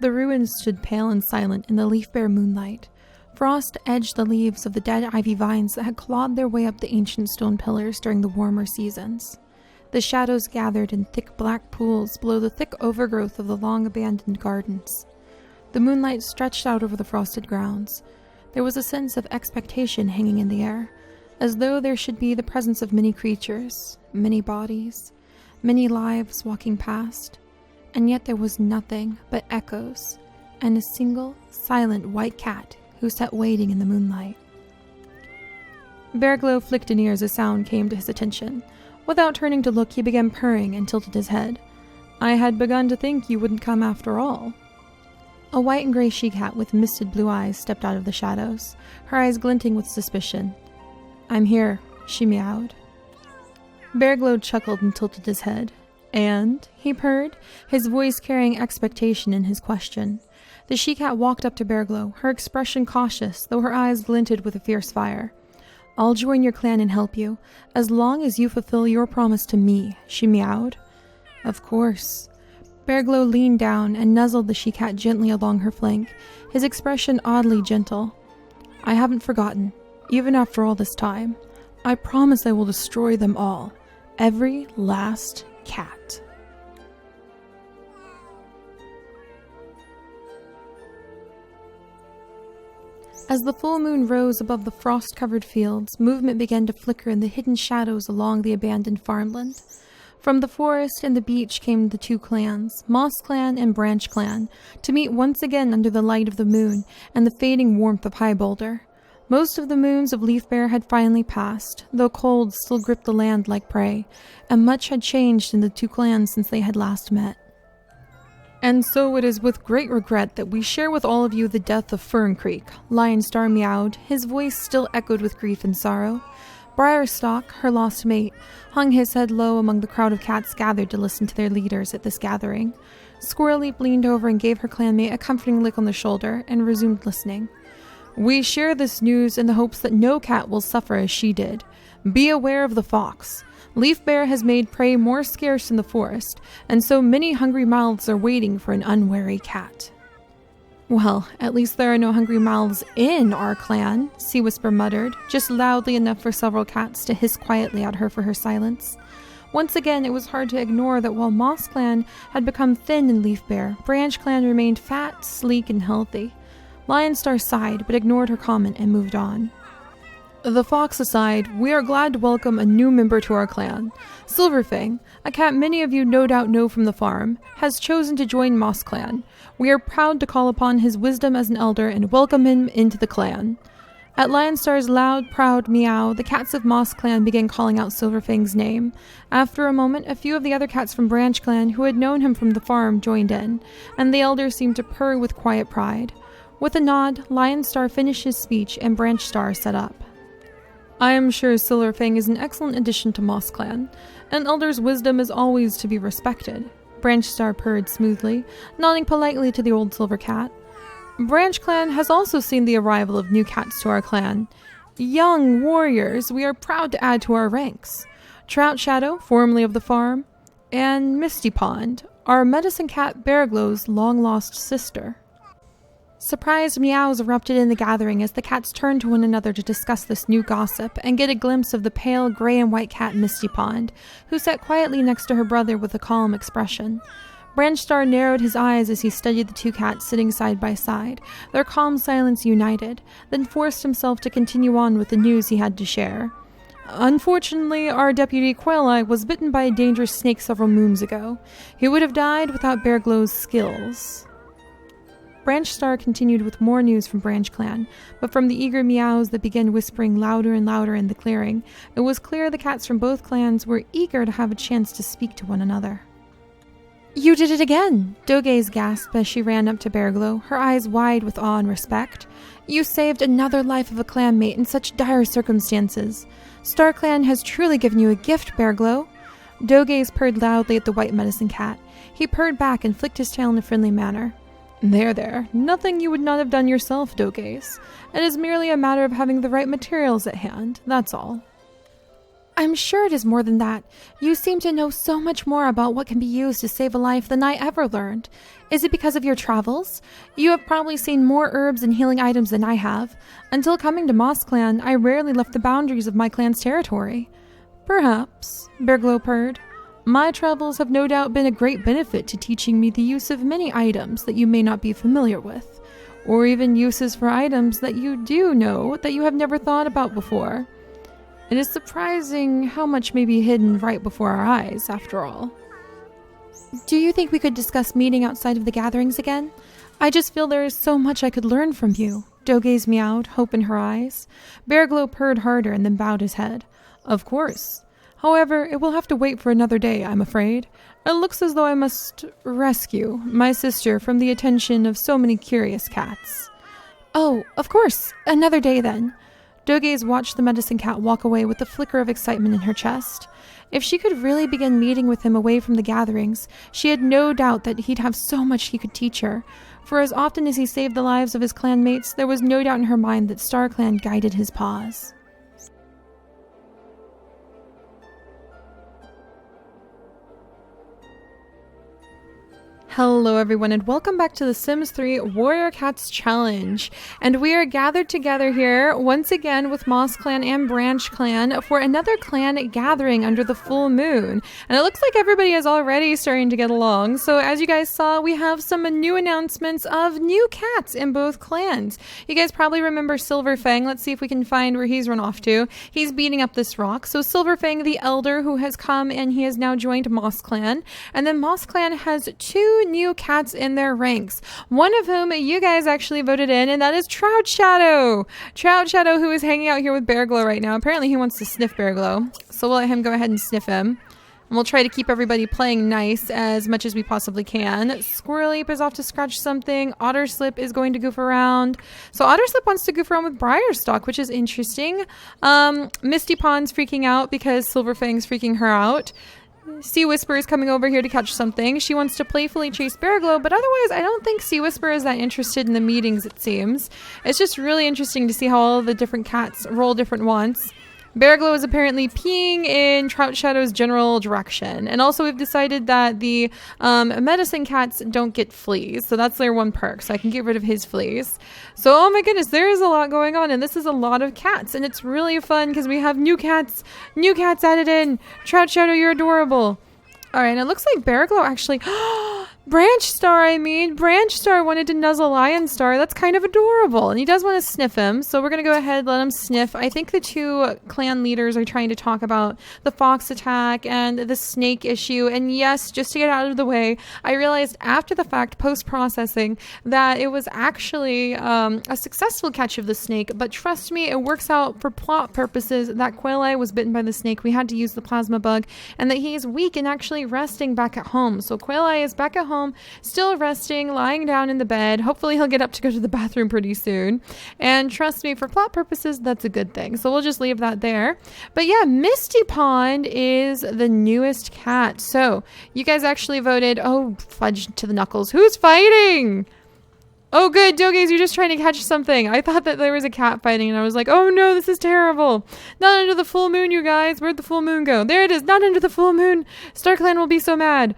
The ruins stood pale and silent in the leaf-bare moonlight. Frost edged the leaves of the dead ivy vines that had clawed their way up the ancient stone pillars during the warmer seasons. The shadows gathered in thick black pools below the thick overgrowth of the long-abandoned gardens. The moonlight stretched out over the frosted grounds. There was a sense of expectation hanging in the air, as though there should be the presence of many creatures, many bodies, many lives walking past, and yet there was nothing but echoes and a single, silent white cat who sat waiting in the moonlight. Bearglow flicked an ear as a sound came to his attention. Without turning to look, he began purring and tilted his head. "I had begun to think you wouldn't come after all." A white and gray she-cat with misted blue eyes stepped out of the shadows, her eyes glinting with suspicion. "I'm here," she meowed. Bearglow chuckled and tilted his head. "And?" he purred, his voice carrying expectation in his question. The she-cat walked up to Bearglow, her expression cautious, though her eyes glinted with a fierce fire. "I'll join your clan and help you, as long as you fulfill your promise to me," she meowed. "Of course." Bearglow leaned down and nuzzled the she-cat gently along her flank, his expression oddly gentle. "I haven't forgotten, even after all this time. I promise I will destroy them all. Every last cat." As the full moon rose above the frost-covered fields, movement began to flicker in the hidden shadows along the abandoned farmland. From the forest and the beach came the two clans, Moss Clan and Branch Clan, to meet once again under the light of the moon and the fading warmth of High Boulder. Most of the moons of Leafbear had finally passed, though cold still gripped the land like prey, and much had changed in the two clans since they had last met. "And so it is with great regret that we share with all of you the death of Fern Creek," Lionstar meowed, his voice still echoed with grief and sorrow. Briarstalk, her lost mate, hung his head low among the crowd of cats gathered to listen to their leaders at this gathering. Squirrelleap leaned over and gave her clanmate a comforting lick on the shoulder and resumed listening. "We share this news in the hopes that no cat will suffer as she did. Be aware of the fox. Leafbear has made prey more scarce in the forest, and so many hungry mouths are waiting for an unwary cat." "Well, at least there are no hungry mouths in our clan," Sea Whisper muttered, just loudly enough for several cats to hiss quietly at her for her silence. Once again, it was hard to ignore that while Moss Clan had become thin in Leafbear, Branch Clan remained fat, sleek, and healthy. Lionstar sighed, but ignored her comment and moved on. "The fox aside, we are glad to welcome a new member to our clan. Silverfang, a cat many of you no doubt know from the farm, has chosen to join Moss Clan. We are proud to call upon his wisdom as an elder and welcome him into the clan." At Lionstar's loud, proud meow, the cats of Moss Clan began calling out Silverfang's name. After a moment, a few of the other cats from Branch Clan who had known him from the farm joined in, and the elder seemed to purr with quiet pride. With a nod, Lionstar finished his speech and Branchstar sat up. "I am sure Silverfang is an excellent addition to Moss Clan. An elder's wisdom is always to be respected." Branchstar purred smoothly, nodding politely to the old silver cat. "Branch Clan has also seen the arrival of new cats to our clan. Young warriors we are proud to add to our ranks. Trout Shadow, formerly of the farm, and Misty Pond, our medicine cat Bearglow's long-lost sister." Surprised meows erupted in the gathering as the cats turned to one another to discuss this new gossip and get a glimpse of the pale gray and white cat Misty Pond, who sat quietly next to her brother with a calm expression. Branchstar narrowed his eyes as he studied the two cats sitting side by side, their calm silence united, then forced himself to continue on with the news he had to share. "Unfortunately, our deputy Quaileye was bitten by a dangerous snake several moons ago. He would have died without Bearglow's skills." Branchstar continued with more news from Branch Clan, but from the eager meows that began whispering louder and louder in the clearing, it was clear the cats from both clans were eager to have a chance to speak to one another. "You did it again!" Dogaze gasped as she ran up to Bearglow, her eyes wide with awe and respect. "You saved another life of a clanmate in such dire circumstances. StarClan has truly given you a gift, Bearglow." Dogaze purred loudly at the white medicine cat. He purred back and flicked his tail in a friendly manner. There. Nothing you would not have done yourself, Dogaze. It is merely a matter of having the right materials at hand, that's all." I'm sure it is more than that. You seem to know so much more about what can be used to save a life than I ever learned. Is it because of your travels? You have probably seen more herbs and healing items than I have. Until coming to Moss Clan, I rarely left the boundaries of my clan's territory. Perhaps, Bearglow purred. My travels have no doubt been a great benefit to teaching me the use of many items that you may not be familiar with, or even uses for items that you do know that you have never thought about before. It is surprising how much may be hidden right before our eyes, after all. Do you think we could discuss meeting outside of the gatherings again? I just feel there is so much I could learn from you. Dogaze meowed, hope in her eyes. Bearglow purred harder and then bowed his head. Of course. However, it will have to wait for another day, I'm afraid. It looks as though I must rescue my sister from the attention of so many curious cats. Oh, of course. Another day then. Dogaze watched the medicine cat walk away with a flicker of excitement in her chest. If she could really begin meeting with him away from the gatherings, she had no doubt that he'd have so much he could teach her. For as often as he saved the lives of his clanmates, there was no doubt in her mind that StarClan guided his paws. Hello everyone and welcome back to the Sims 3 Warrior Cats Challenge. And we are gathered together here once again with Moss Clan and Branch Clan for another clan gathering under the full moon. And it looks like everybody is already starting to get along. So as you guys saw, we have some new announcements of new cats in both clans. You guys probably remember Silverfang. Let's see if we can find where he's run off to. He's beating up this rock. So Silverfang the Elder, who has come and he has now joined Moss Clan. And then Moss Clan has two new cats in their ranks, one of whom you guys actually voted in, and that is Trout Shadow, who is hanging out here with Bearglow right now. Apparently he wants to sniff Bearglow, so we'll let him go ahead and sniff him, and we'll try to keep everybody playing nice as much as we possibly can. Squirreleap is off to scratch something. Otterslip is going to goof around. So Otterslip wants to goof around with Briarstock, which is interesting. Misty Pond's freaking out because Silverfang's freaking her out. Sea Whisper is coming over here to catch something. She wants to playfully chase Bearglow, but otherwise I don't think Sea Whisper is that interested in the meetings, it seems. It's just really interesting to see how all the different cats roll different wants. Bearglow is apparently peeing in Trout Shadow's general direction. And also we've decided that the medicine cats don't get fleas. So that's their one perk. So I can get rid of his fleas. So oh my goodness, there is a lot going on. And this is a lot of cats. And it's really fun because we have new cats added in. Trout Shadow, you're adorable. Alright, and it looks like Bearglow actually... Branch Star wanted to nuzzle Lion Star. That's kind of adorable. And he does want to sniff him. So we're going to go ahead, let him sniff. I think the two clan leaders are trying to talk about the fox attack and the snake issue. And yes, just to get out of the way, I realized after the fact, post-processing, that it was actually a successful catch of the snake. But trust me, it works out for plot purposes that Quaileye was bitten by the snake. We had to use the plasma bug. And that he is weak and actually resting back at home. So Quaileye is back at home, still resting, lying down in the bed. Hopefully he'll get up to go to the bathroom pretty soon. And trust me, for plot purposes, that's a good thing. So we'll just leave that there. But yeah, Misty Pond is the newest cat. So you guys actually voted, oh, fudge to the knuckles. Who's fighting? Oh good, Dogaze, you're just trying to catch something. I thought that there was a cat fighting and I was like, oh no, this is terrible. Not under the full moon, you guys. Where'd the full moon go? There it is, not under the full moon. StarClan will be so mad.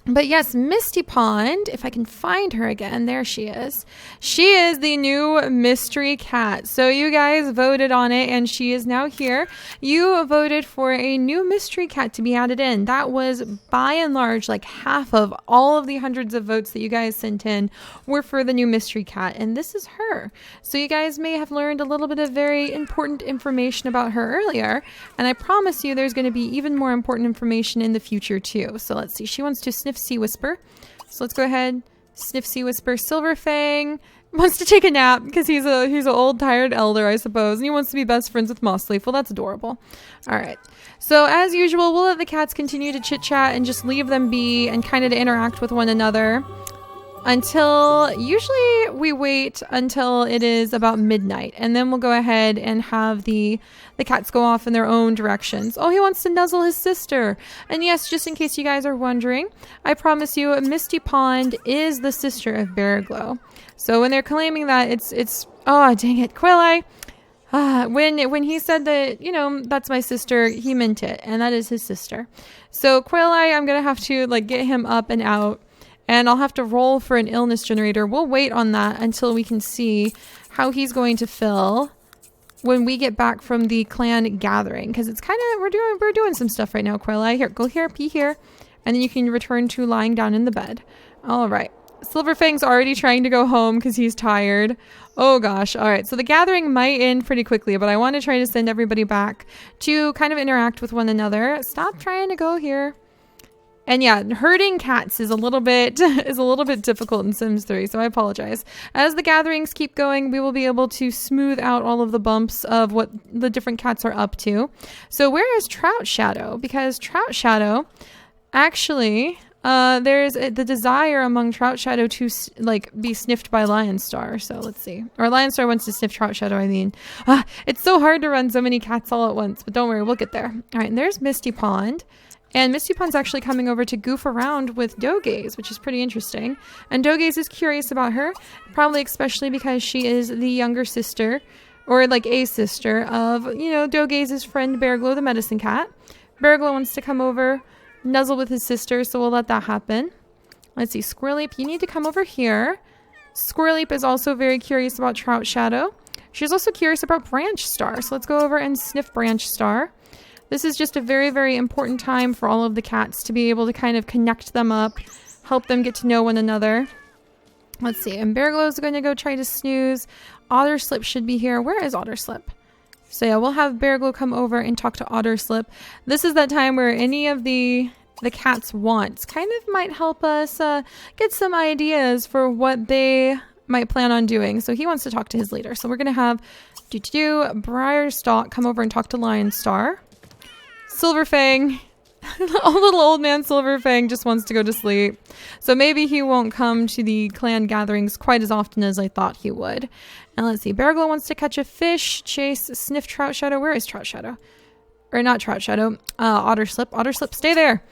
But yes, Misty Pond, if I can find her again, there she is. She is the new mystery cat. So you guys voted on it and she is now here. You voted for a new mystery cat to be added in. That was by and large like half of all of the hundreds of votes that you guys sent in were for the new mystery cat. And this is her. So you guys may have learned a little bit of very important information about her earlier. And I promise you there's going to be even more important information in the future too. So let's see. She wants to sniff Sea Whisper. So let's go ahead, sniff Sea Whisper. Silverfang wants to take a nap because he's an old tired elder, I suppose, and he wants to be best friends with Mossleaf. Well, that's adorable. All right. So as usual, we'll let the cats continue to chit chat and just leave them be and kind of to interact with one another until usually we wait until it is about midnight, and then we'll go ahead and have the cats go off in their own directions. Oh, he wants to nuzzle his sister. And yes, just in case you guys are wondering, I promise you Misty Pond is the sister of Bearglow. So when they're claiming that it's oh dang it, Quaileye. When he said that, you know, that's my sister, he meant it, and that is his sister. So Quail Eye, I'm gonna have to like get him up and out, and I'll have to roll for an illness generator. We'll wait on that until we can see how he's going to fill when we get back from the clan gathering, because it's kind of we're doing some stuff right now. Quail Eye, here, go here, pee here, and then you can return to lying down in the bed. All right. Silverfang's already trying to go home because he's tired. Oh gosh. All right. So the gathering might end pretty quickly, but I want to try to send everybody back to kind of interact with one another. Stop trying to go here. And yeah, herding cats is a little bit difficult in Sims 3, so I apologize. As the gatherings keep going, we will be able to smooth out all of the bumps of what the different cats are up to. So where is Trout Shadow? Because Trout Shadow actually... there's the desire among Trout Shadow to like be sniffed by Lion Star. So let's see. Or Lion Star wants to sniff Trout Shadow, I mean. It's so hard to run so many cats all at once, but don't worry, we'll get there. All right, and there's Misty Pond. And Misty Pond's actually coming over to goof around with Dogaze, which is pretty interesting. And Dogaze is curious about her, probably especially because she is the younger sister, or like a sister of, you know, Dogaze's friend Bearglow the medicine cat. Bearglow wants to come over, nuzzle with his sister, so we'll let that happen. Let's see, Squirreleap, you need to come over here. Squirreleap is also very curious about Trout Shadow. She's also curious about Branch Star, so let's go over and sniff Branch Star. This is just a very, very important time for all of the cats to be able to kind of connect them up, help them get to know one another. Let's see, and Bearglow's going to go try to snooze. Otterslip should be here. Where is Otterslip? So yeah, we'll have Bearglow come over and talk to Otterslip. This is that time where any of the cat's wants kind of might help us get some ideas for what they might plan on doing. So he wants to talk to his leader. So we're going to have Briarstalk come over and talk to Lion Star. Silverfang, little old man Silverfang just wants to go to sleep. So maybe he won't come to the clan gatherings quite as often as I thought he would. And let's see, Bearglow wants to catch a fish, chase, sniff Trout Shadow. Where is Trout Shadow? Or not Trout Shadow, Otterslip. Otterslip, stay there.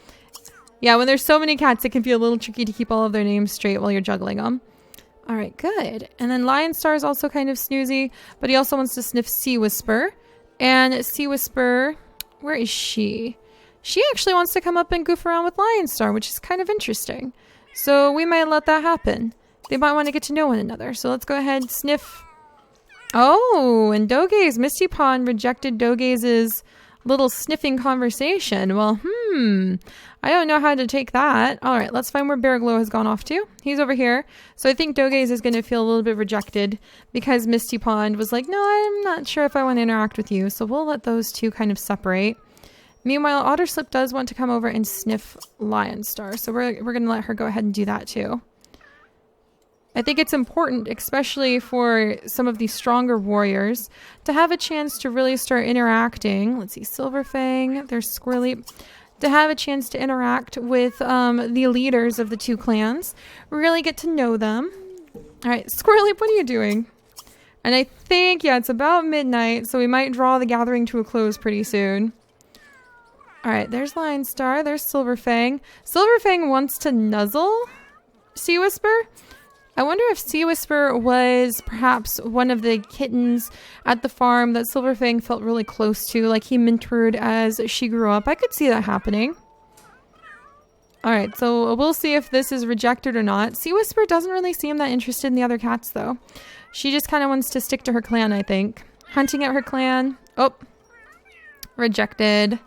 Yeah, when there's so many cats, it can be a little tricky to keep all of their names straight while you're juggling them. All right, good. And then Lion Star is also kind of snoozy, but he also wants to sniff Sea Whisper. And Sea Whisper, where is she? She actually wants to come up and goof around with Lion Star, which is kind of interesting. So we might let that happen. They might want to get to know one another. So let's go ahead and sniff. Oh, and Dogaze, Misty Pond rejected Dogaze's little sniffing conversation. Well, I don't know how to take that. All right, let's find where Bearglow has gone off to. He's over here. So I think Dogaze is going to feel a little bit rejected because Misty Pond was like, no, I'm not sure if I want to interact with you. So we'll let those two kind of separate. Meanwhile, Otterslip does want to come over and sniff Lion Star. So we're going to let her go ahead and do that too. I think it's important, especially for some of these stronger warriors, to have a chance to really start interacting. Let's see, Silverfang, there's Squirreleap. To have a chance to interact with the leaders of the two clans. Really get to know them. All right, Squirreleap, what are you doing? And I think, yeah, it's about midnight, so we might draw the gathering to a close pretty soon. All right, there's Lion Star, there's Silverfang. Silverfang wants to nuzzle Sea Whisper. I wonder if Sea Whisper was perhaps one of the kittens at the farm that Silverfang felt really close to, like he mentored as she grew up. I could see that happening. Alright, so we'll see if this is rejected or not. Sea Whisper doesn't really seem that interested in the other cats, though. She just kind of wants to stick to her clan, I think. Hunting at her clan. Oh, rejected.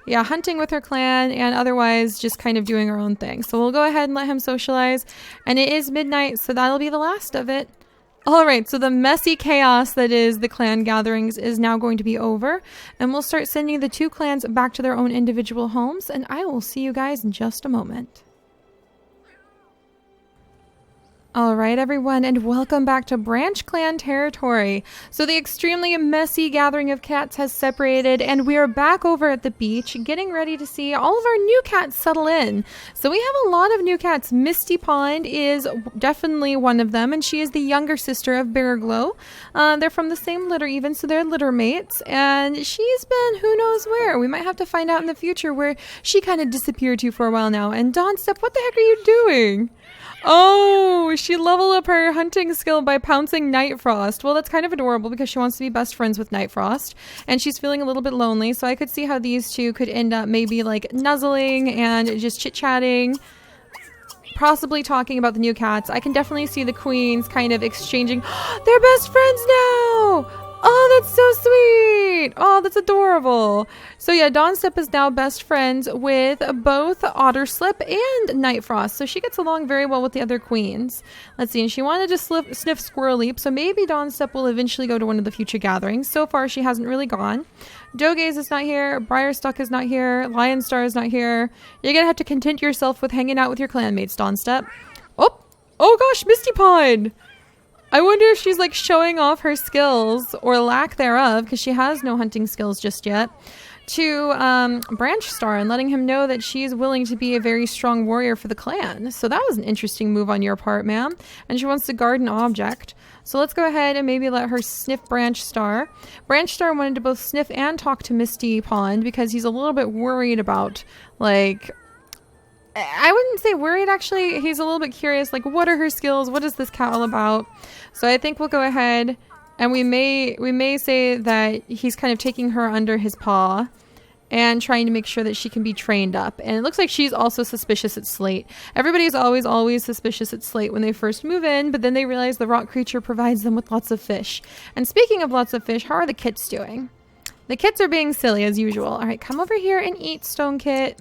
Yeah, hunting with her clan and otherwise just kind of doing her own thing. So we'll go ahead and let him socialize. And it is midnight, so that'll be the last of it. All right, so the messy chaos that is the clan gatherings is now going to be over. And we'll start sending the two clans back to their own individual homes. And I will see you guys in just a moment. All right, everyone, and welcome back to Branch Clan territory. So the extremely messy gathering of cats has separated, and we are back over at the beach, getting ready to see all of our new cats settle in. So we have a lot of new cats. Misty Pond is definitely one of them, and she is the younger sister of Bearglow. They're from the same litter even, so they're litter mates, and she's been who knows where. We might have to find out in the future where she kind of disappeared to for a while now. And Dawnstep, what the heck are you doing? Oh, she leveled up her hunting skill by pouncing Night Frost. Well, that's kind of adorable because she wants to be best friends with Night Frost. And she's feeling a little bit lonely, so I could see how these two could end up maybe like nuzzling and just chit-chatting. Possibly talking about the new cats. I can definitely see the queens kind of exchanging. They're best friends now! Oh, that's so sweet! Oh, that's adorable. So yeah, Dawnstep is now best friends with both Otterslip and Night Frost. So she gets along very well with the other queens. Let's see, and she wanted to sniff Squirrel Leap, so maybe Dawnstep will eventually go to one of the future gatherings. So far, she hasn't really gone. Dogaze is not here. Briarstuck is not here. Lionstar is not here. You're gonna have to content yourself with hanging out with your clanmates, Dawnstep. Oh gosh, Misty Pond! I wonder if she's like showing off her skills or lack thereof, because she has no hunting skills just yet, to Branch Star and letting him know that she's willing to be a very strong warrior for the clan. So that was an interesting move on your part, ma'am. And she wants to guard an object. So let's go ahead and maybe let her sniff Branch Star. Branch Star wanted to both sniff and talk to Misty Pond because he's a little bit worried about, like, I wouldn't say worried, actually. He's a little bit curious, like, what are her skills? What is this cat all about? So I think we'll go ahead and we may say that he's kind of taking her under his paw and trying to make sure that she can be trained up. And it looks like she's also suspicious at Slate. Everybody's always suspicious at Slate when they first move in, but then they realize the rock creature provides them with lots of fish. And speaking of lots of fish, how are the kits doing? The kits are being silly as usual. All right, come over here and eat, Stone Kit.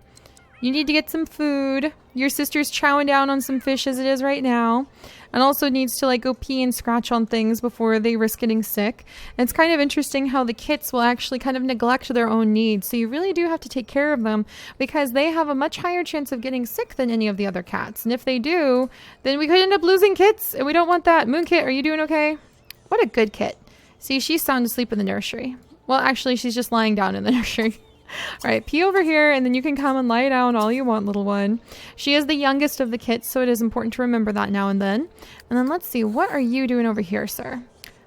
You need to get some food. Your sister's chowing down on some fish as it is right now. And also needs to like go pee and scratch on things before they risk getting sick. And it's kind of interesting how the kits will actually kind of neglect their own needs. So you really do have to take care of them because they have a much higher chance of getting sick than any of the other cats. And if they do, then we could end up losing kits. And we don't want that. Moon Kit, are you doing okay? What a good kit. See, she's sound asleep in the nursery. Well, actually, she's just lying down in the nursery. All right, pee over here, and then you can come and lie down all you want, little one. She is the youngest of the kits, so it is important to remember that now and then. And then let's see, what are you doing over here, sir?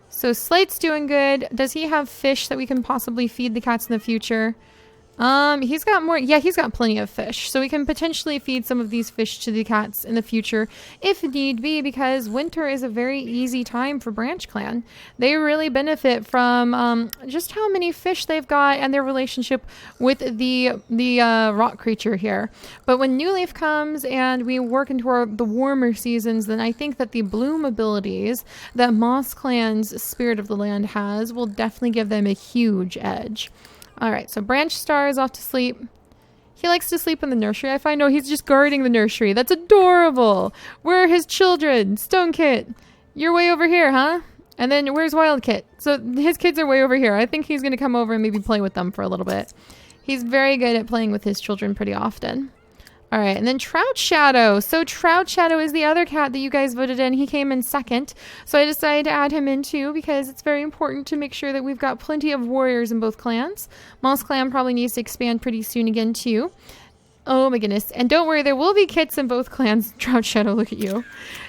So Slate's doing good. Does he have fish that we can possibly feed the cats in the future? He's got more. Yeah, he's got plenty of fish. So we can potentially feed some of these fish to the cats in the future if need be, because winter is a very easy time for Branch Clan. They really benefit from just how many fish they've got and their relationship with the rock creature here. But when New Leaf comes and we work into the warmer seasons, then I think that the bloom abilities that Moss Clan's Spirit of the Land has will definitely give them a huge edge. All right, so Branch Star is off to sleep. He likes to sleep in the nursery. I find, no, he's just guarding the nursery. That's adorable. Where are his children? Stone Kit, you're way over here, huh? And then where's Wild Kit? So his kids are way over here. I think he's going to come over and maybe play with them for a little bit. He's very good at playing with his children pretty often. All right, and then Trout Shadow. So Trout Shadow is the other cat that you guys voted in. He came in second. So I decided to add him in too because it's very important to make sure that we've got plenty of warriors in both clans. Moss Clan probably needs to expand pretty soon again too. Oh my goodness. And don't worry, there will be kits in both clans. Trout Shadow, look at you.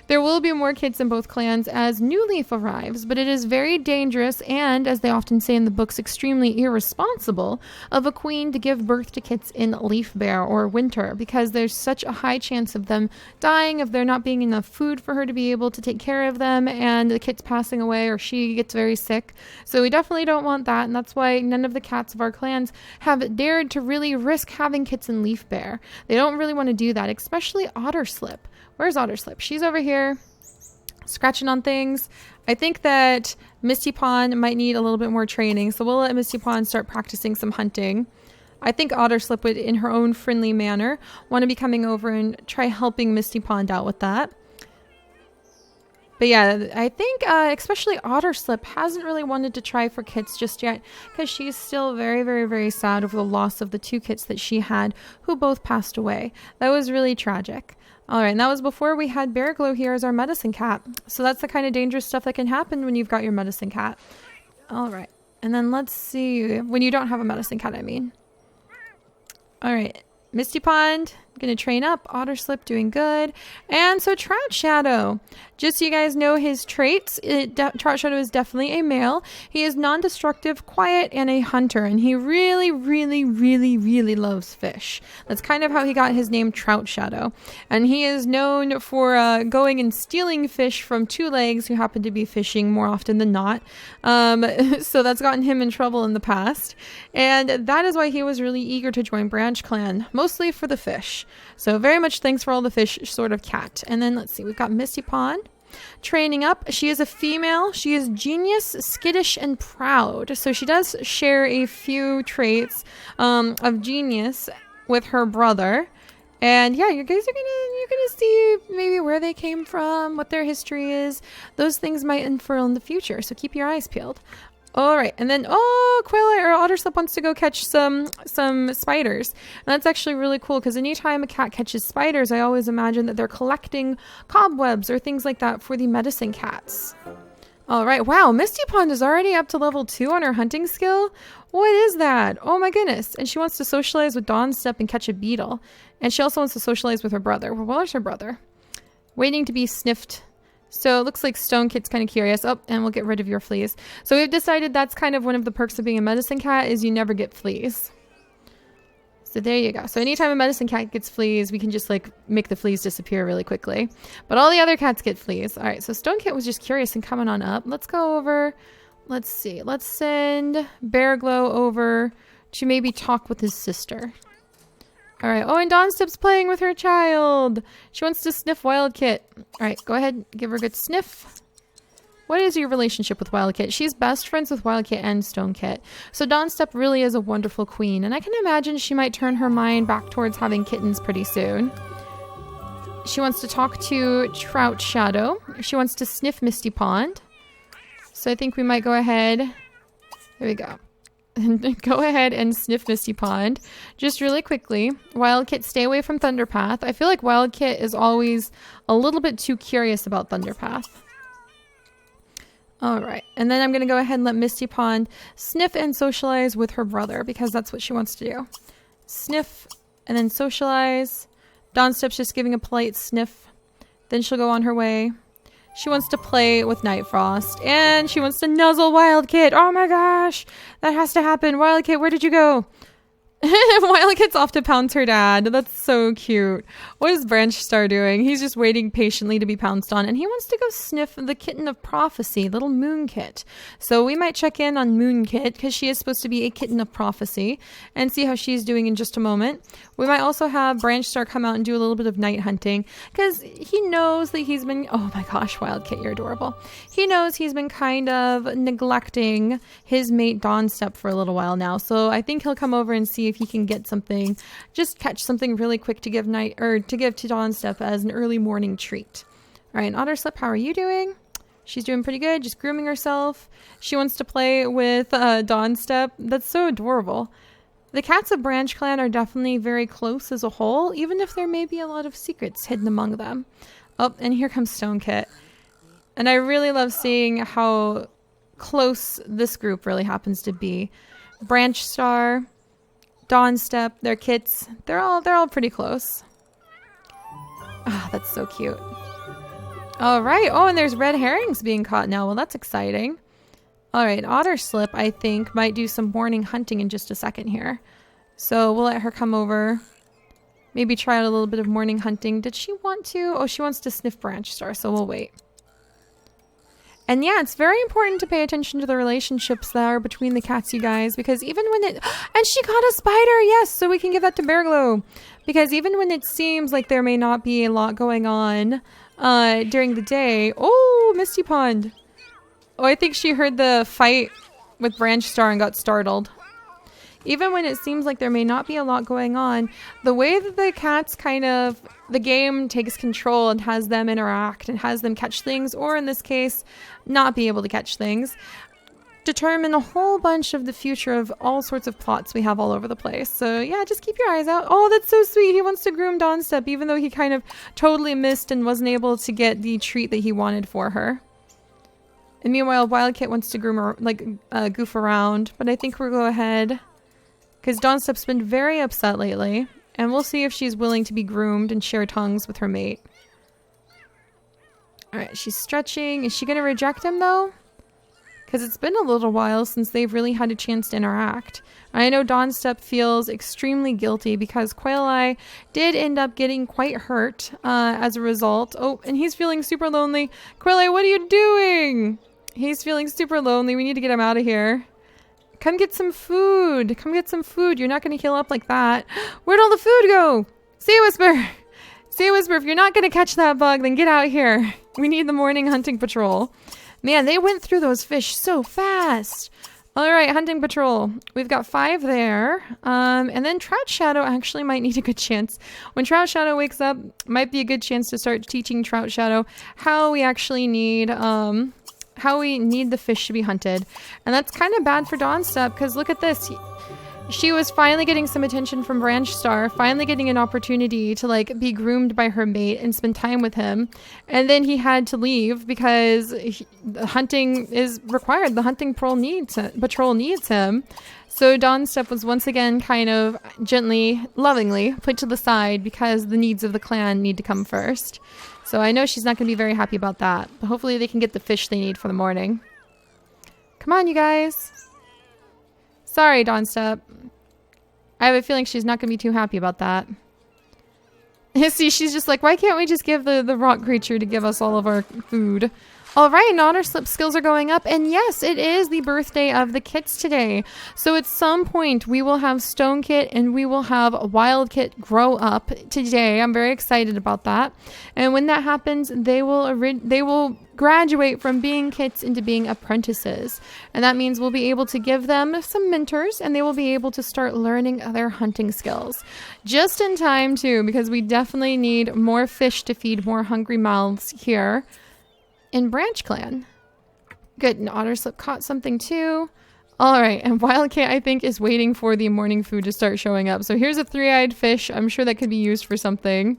There will be more kits in both clans as New Leaf arrives, but it is very dangerous and, as they often say in the books, extremely irresponsible of a queen to give birth to kits in Leaf Bear or winter because there's such a high chance of them dying, of there not being enough food for her to be able to take care of them, and the kit's passing away or she gets very sick. So we definitely don't want that, and that's why none of the cats of our clans have dared to really risk having kits in Leaf Bear. They don't really want to do that, especially Otterslip. Where's Otterslip? She's over here scratching on things. I think that Misty Pond might need a little bit more training, so we'll let Misty Pond start practicing some hunting. I think Otterslip would, in her own friendly manner, want to be coming over and try helping Misty Pond out with that. But yeah, I think especially Otterslip hasn't really wanted to try for kits just yet because she's still very, very, very sad over the loss of the two kits that she had who both passed away. That was really tragic. All right, and that was before we had Bear Glow here as our medicine cat. So that's the kind of dangerous stuff that can happen when you've got your medicine cat. All right, and then let's see, when you don't have a medicine cat, I mean. All right, Misty Pond, Gonna train up. Otter Slip doing good. And so Trout Shadow. Just so you guys know his traits, Trout Shadow is definitely a male. He is non-destructive, quiet, and a hunter. And he really, really, really, really loves fish. That's kind of how he got his name Trout Shadow. And he is known for going and stealing fish from two legs who happen to be fishing more often than not. So that's gotten him in trouble in the past. And that is why he was really eager to join Branch Clan, mostly for the fish. So very much thanks for all the fish sort of cat. And then let's see, we've got Misty Pond. Training up. She is a female. She is genius, skittish, and proud. So she does share a few traits of genius with her brother. And yeah, you guys are you're gonna see maybe where they came from, what their history is. Those things might unfurl in the future, so keep your eyes peeled. All right, and then Otter Slip wants to go catch some spiders. And that's actually really cool because anytime a cat catches spiders, I always imagine that they're collecting cobwebs or things like that for the medicine cats. All right, wow, Misty Pond is already up to level 2 on her hunting skill. What is that? Oh my goodness! And she wants to socialize with Dawn Step and catch a beetle. And she also wants to socialize with her brother. Well, where's her brother? Waiting to be sniffed. So it looks like Stone Kit's kind of curious. Oh, and we'll get rid of your fleas. So we've decided that's kind of one of the perks of being a medicine cat is you never get fleas. So there you go. So anytime a medicine cat gets fleas, we can just like make the fleas disappear really quickly. But all the other cats get fleas. All right, so Stone Kit was just curious and coming on up. Let's go over. Let's see. Let's send Bear Glow over to maybe talk with his sister. All right. Oh, and Dawn Step's playing with her child. She wants to sniff Wild Kit. All right. Go ahead. Give her a good sniff. What is your relationship with Wild Kit? She's best friends with Wild Kit and Stone Kit. So Dawn Step really is a wonderful queen. And I can imagine she might turn her mind back towards having kittens pretty soon. She wants to talk to Trout Shadow. She wants to sniff Misty Pond. So I think we might go ahead. There we go. Go ahead and sniff Misty Pond. Just really quickly. Wild Kit, stay away from Thunderpath. I feel like Wild Kit is always a little bit too curious about Thunderpath. Alright. And then I'm going to go ahead and let Misty Pond sniff and socialize with her brother because that's what she wants to do. Sniff and then socialize. Dawn Step's just giving a polite sniff. Then she'll go on her way. She wants to play with Night Frost. And she wants to nuzzle Wild Kit. Oh my gosh. That has to happen. Wild Kit, where did you go? Wild Kit's off to pounce her dad. That's so cute. What is Branch Star doing? He's just waiting patiently to be pounced on. And he wants to go sniff the kitten of prophecy, little Moon Kit. So we might check in on Moon Kit because she is supposed to be a kitten of prophecy and see how she's doing in just a moment. We might also have Branch Star come out and do a little bit of night hunting because he knows that he's been... Oh my gosh, Wild Kit, you're adorable. He knows he's been kind of neglecting his mate Dawn Step for a little while now. So I think he'll come over and see if he can get something, just catch something really quick to give to Dawn Step as an early morning treat. All right, Otter Slip, how are you doing? She's doing pretty good, just grooming herself. She wants to play with Dawn Step. That's so adorable. The cats of Branch Clan are definitely very close as a whole, even if there may be a lot of secrets hidden among them. Oh, and here comes Stone Kit. And I really love seeing how close this group really happens to be. Branch Star, Dawn Step, their kits, they're all pretty close. Ah, that's so cute. All right. Oh, and there's red herrings being caught now. Well, that's exciting. All right. Otter Slip, I think, might do some morning hunting in just a second here. So we'll let her come over. Maybe try out a little bit of morning hunting. Did she want to? Oh, she wants to sniff Branch Star, so we'll wait. And yeah, it's very important to pay attention to the relationships that are between the cats, you guys, because even when it... And she caught a spider! Yes, so we can give that to Bear Glow. Because even when it seems like there may not be a lot going on during the day... Oh, Misty Pond. Oh, I think she heard the fight with Branch Star and got startled. Even when it seems like there may not be a lot going on, the way that the cats kind of... The game takes control and has them interact and has them catch things, or in this case, not be able to catch things, determine a whole bunch of the future of all sorts of plots we have all over the place. So yeah, just keep your eyes out. Oh, that's so sweet. He wants to groom Dawn Step, even though he kind of totally missed and wasn't able to get the treat that he wanted for her. And meanwhile, Wild Kit wants to groom her, goof around, but I think we'll go ahead because Dawn Step's been very upset lately. and we'll see if she's willing to be groomed and share tongues with her mate. Alright, she's stretching. Is she going to reject him, though? Because it's been a little while since they've really had a chance to interact. I know Dawnstep feels extremely guilty because Quail-Eye did end up getting quite hurt as a result. Oh, and he's feeling super lonely. Quail-Eye, what are you doing? He's feeling super lonely. We need to get him out of here. Come get some food. Come get some food. You're not going to heal up like that. Where'd all the food go? Sea Whisper. Sea Whisper, if you're not going to catch that bug, then get out here. We need the morning hunting patrol. Man, they went through those fish so fast. All right, hunting patrol. We've got 5 there. And then Trout Shadow actually might need a good chance. When Trout Shadow wakes up, might be a good chance to start teaching Trout Shadow how we actually need, how we need the fish to be hunted. And that's kind of bad for Dawnstep because look at this. She was finally getting some attention from Branch Star, finally getting an opportunity to like be groomed by her mate and spend time with him. And then he had to leave because hunting is required. The hunting patrol needs him. So Dawnstep was once again kind of gently, lovingly put to the side because the needs of the clan need to come first. So I know she's not going to be very happy about that, but hopefully they can get the fish they need for the morning. Come on, you guys. Sorry, Dawnstep. I have a feeling she's not going to be too happy about that. See, she's just like, why can't we just give the rock creature to give us all of our food? All right, Otterslip skills are going up. And yes, it is the birthday of the kits today. So at some point, we will have Stone Kit and we will have Wild Kit grow up today. I'm very excited about that. And when that happens, they will graduate from being kits into being apprentices. And that means we'll be able to give them some mentors and they will be able to start learning their hunting skills. Just in time too, because we definitely need more fish to feed more hungry mouths here in Branch Clan. Good, and Otterslip caught something too. All right, and Wildcat, I think, is waiting for the morning food to start showing up. So here's a 3-eyed fish. I'm sure that could be used for something.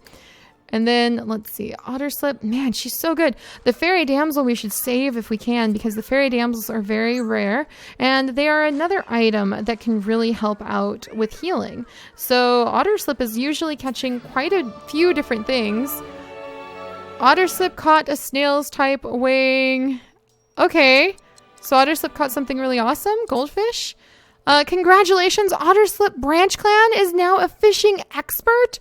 And then, let's see, Otterslip. Man, she's so good. The Fairy Damsel we should save if we can because the Fairy Damsels are very rare. And they are another item that can really help out with healing. So Otterslip is usually catching quite a few different things. Otterslip caught a snail's type wing. Okay. So Otterslip caught something really awesome. Goldfish. Congratulations. Otterslip Branch Clan is now a fishing expert.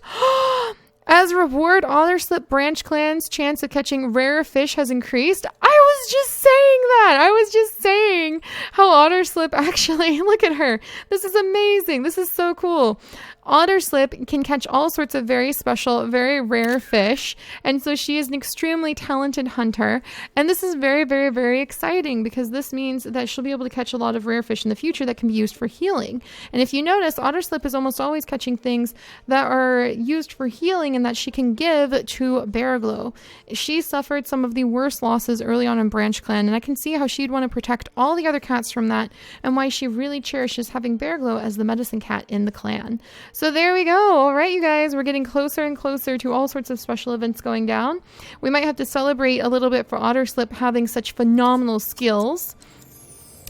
As a reward, Otterslip Branch Clan's chance of catching rare fish has increased. I was just saying that. I was just saying how Otterslip actually, look at her. This is amazing. This is so cool. Otterslip can catch all sorts of very special, very rare fish. And so she is an extremely talented hunter. And this is very, very, very exciting because this means that she'll be able to catch a lot of rare fish in the future that can be used for healing. And if you notice, Otterslip is almost always catching things that are used for healing and that she can give to Bearglow. She suffered some of the worst losses early on in Branch Clan, and I can see how she'd want to protect all the other cats from that and why she really cherishes having Bearglow as the medicine cat in the clan. So there we go. All right, you guys, we're getting closer and closer to all sorts of special events going down. We might have to celebrate a little bit for Otterslip having such phenomenal skills.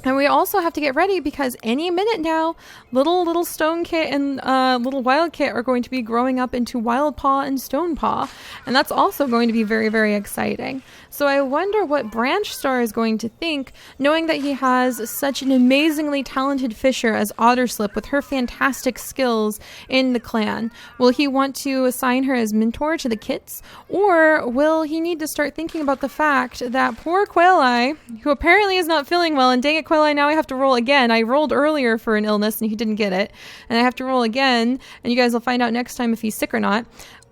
And we also have to get ready because any minute now, little Stone Kit and little Wild Kit are going to be growing up into Wild Paw and Stone Paw. And that's also going to be very, very exciting. So I wonder what Branch Star is going to think, knowing that he has such an amazingly talented fisher as Otterslip with her fantastic skills in the clan. Will he want to assign her as mentor to the kits? Or will he need to start thinking about the fact that poor Quail-Eye, who apparently is not feeling well, and dang it, Quail-Eye, now I have to roll again. I rolled earlier for an illness and he didn't get it. And I have to roll again, and you guys will find out next time if he's sick or not.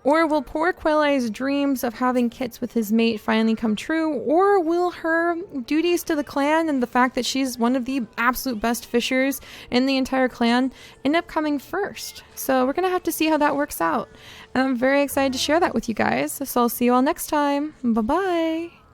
Or will poor Quail-Eye's dreams of having kits with his mate finally come true? Or will her duties to the clan and the fact that she's one of the absolute best fishers in the entire clan end up coming first? So we're going to have to see how that works out. And I'm very excited to share that with you guys. So I'll see you all next time. Bye-bye.